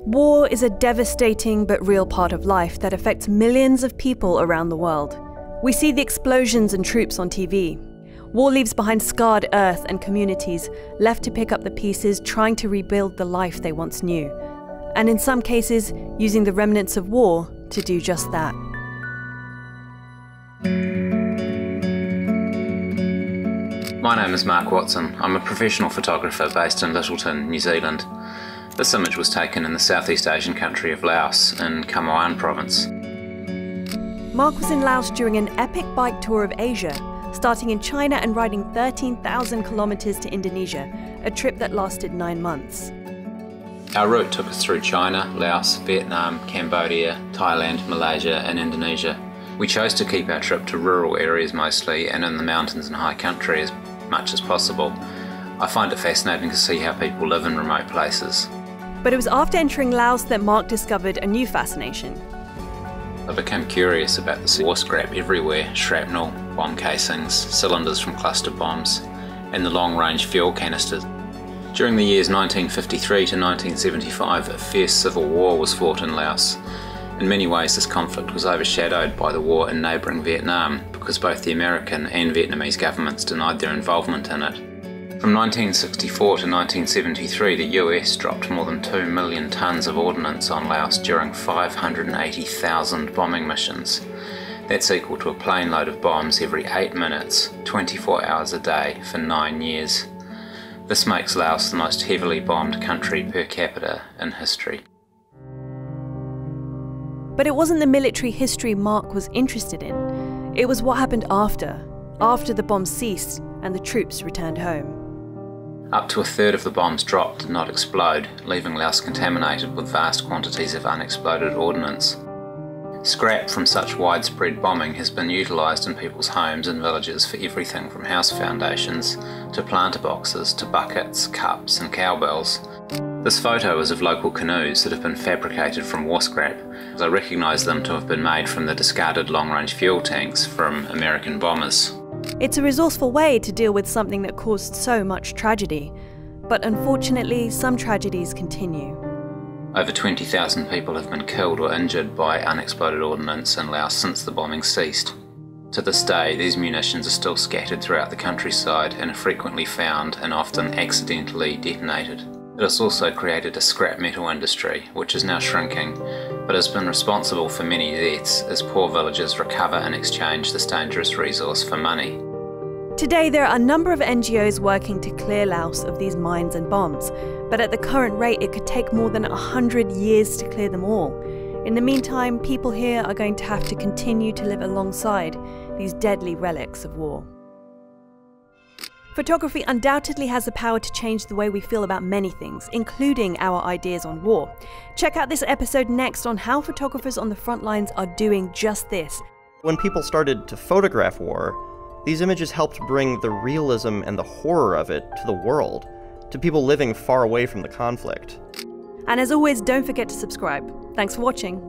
War is a devastating but real part of life that affects millions of people around the world. We see the explosions and troops on TV. War leaves behind scarred earth and communities left to pick up the pieces, trying to rebuild the life they once knew. And in some cases, using the remnants of war to do just that. My name is Mark Watson. I'm a professional photographer based in Lyttelton, New Zealand. This image was taken in the Southeast Asian country of Laos in Khammouane province. Mark was in Laos during an epic bike tour of Asia, starting in China and riding 13,000 kilometers to Indonesia, a trip that lasted 9 months. Our route took us through China, Laos, Vietnam, Cambodia, Thailand, Malaysia and Indonesia. We chose to keep our trip to rural areas mostly and in the mountains and high country as much as possible. I find it fascinating to see how people live in remote places. But it was after entering Laos that Mark discovered a new fascination. I became curious about the war scrap everywhere: shrapnel, bomb casings, cylinders from cluster bombs, and the long-range fuel canisters. During the years 1953 to 1975, a fierce civil war was fought in Laos. In many ways, this conflict was overshadowed by the war in neighbouring Vietnam because both the American and Vietnamese governments denied their involvement in it. From 1964 to 1973, the US dropped more than 2 million tonnes of ordnance on Laos during 580,000 bombing missions. That's equal to a plane load of bombs every 8 minutes, 24 hours a day for 9 years. This makes Laos the most heavily bombed country per capita in history. But it wasn't the military history Mark was interested in. It was what happened after the bombs ceased and the troops returned home. Up to a third of the bombs dropped did not explode, leaving Laos contaminated with vast quantities of unexploded ordnance. Scrap from such widespread bombing has been utilised in people's homes and villages for everything from house foundations to planter boxes to buckets, cups and cowbells. This photo is of local canoes that have been fabricated from war scrap. I recognise them to have been made from the discarded long-range fuel tanks from American bombers. It's a resourceful way to deal with something that caused so much tragedy. But unfortunately, some tragedies continue. Over 20,000 people have been killed or injured by unexploded ordnance in Laos since the bombing ceased. To this day, these munitions are still scattered throughout the countryside and are frequently found and often accidentally detonated. It has also created a scrap metal industry, which is now shrinking, but has been responsible for many deaths as poor villagers recover and exchange this dangerous resource for money. Today, there are a number of NGOs working to clear Laos of these mines and bombs, but at the current rate, it could take more than 100 years to clear them all. In the meantime, people here are going to have to continue to live alongside these deadly relics of war. Photography undoubtedly has the power to change the way we feel about many things, including our ideas on war. Check out this episode next on how photographers on the front lines are doing just this. When people started to photograph war, these images helped bring the realism and the horror of it to the world, to people living far away from the conflict. And as always, don't forget to subscribe. Thanks for watching.